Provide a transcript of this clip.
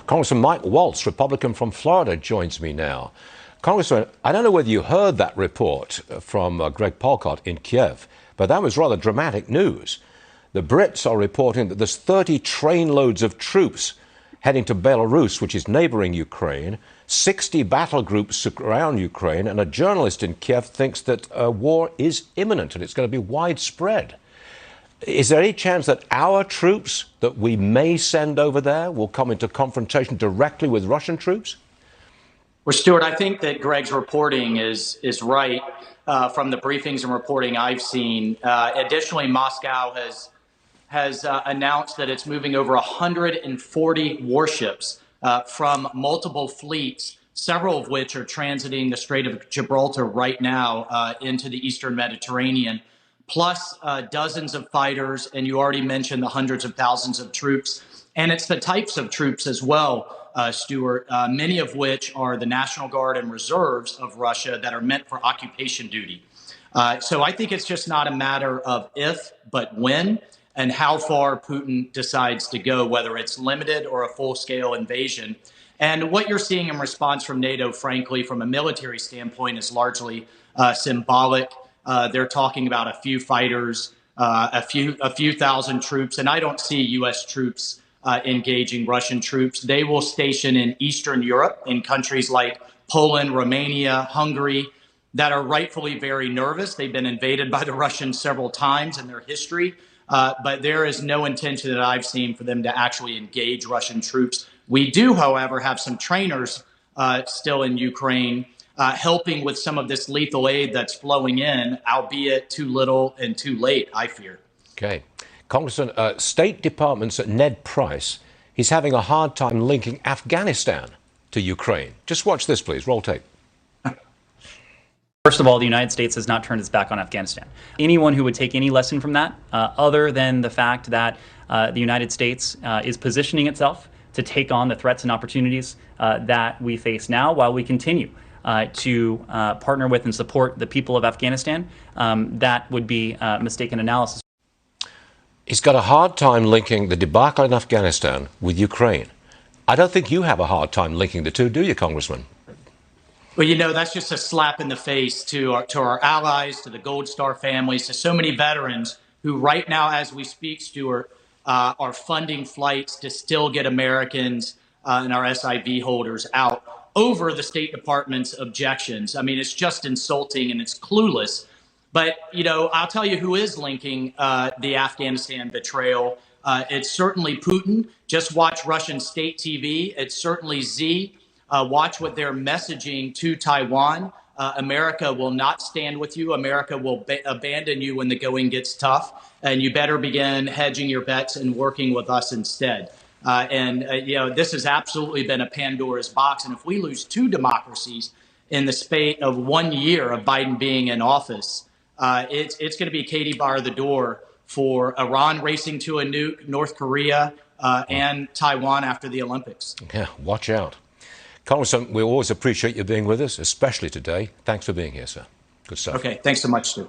Congressman Mike Waltz, Republican from Florida, joins me now. Congressman, I don't know whether you heard that report from Greg Polcott in Kiev, but that was rather dramatic news. The Brits are reporting that there's 30 trainloads of troops heading to Belarus, which is neighboring Ukraine. 60 battle groups surround Ukraine, and a journalist in Kiev thinks that war is imminent and it's going to be widespread. Is there any chance that our troops that we may send over there will come into confrontation directly with Russian troops? Well, Stuart, I think that Greg's reporting is right from the briefings and reporting I've seen. Additionally, Moscow has announced that it's moving over 140 warships from multiple fleets, several of which are transiting the Strait of Gibraltar right now into the Eastern Mediterranean, plus dozens of fighters, and you already mentioned the hundreds of thousands of troops. And it's the types of troops as well, Stuart, many of which are the National Guard and Reserves of Russia that are meant for occupation duty. So I think it's just not a matter of if, but when, and how far Putin decides to go, whether it's limited or a full-scale invasion. And what you're seeing in response from NATO, frankly, from a military standpoint, is largely symbolic. They're talking about a few fighters, a few thousand troops, and I don't see U.S. troops engaging Russian troops. They will station in Eastern Europe, in countries like Poland, Romania, Hungary, that are rightfully very nervous. They've been invaded by the Russians several times in their history, but there is no intention that I've seen for them to actually engage Russian troops. We do, however, have some trainers still in Ukraine helping with some of this lethal aid that's flowing in, albeit too little and too late, I fear. Okay. Congressman, State Department's Ned Price, he's having a hard time linking Afghanistan to Ukraine. Just watch this, please. Roll tape. First of all, the United States has not turned its back on Afghanistan. Anyone who would take any lesson from that, other than the fact that the United States is positioning itself to take on the threats and opportunities that we face now while we continue to partner with and support the people of Afghanistan, that would be mistaken analysis. He's got a hard time linking the debacle in Afghanistan with Ukraine. I don't think you have a hard time linking the two, do you, Congressman? Well, you know, that's just a slap in the face to our allies, to the Gold Star families, to so many veterans who right now, as we speak, Stuart, are funding flights to still get Americans and our SIV holders out over the State Department's objections. I mean, it's just insulting and it's clueless. But, you know, I'll tell you who is linking the Afghanistan betrayal. It's certainly Putin. Just watch Russian state TV. It's certainly Xi. Watch what they're messaging to Taiwan. America will not stand with you. America will abandon you when the going gets tough. And you better begin hedging your bets and working with us instead. You know, this has absolutely been a Pandora's box. And if we lose two democracies in the spate of 1 year of Biden being in office, it's going to be Katie bar the door for Iran racing to a nuke, North Korea, and Taiwan after the Olympics. Yeah, watch out. Congressman, we always appreciate you being with us, especially today. Thanks for being here, sir. Good stuff. Okay, thanks so much, Stu.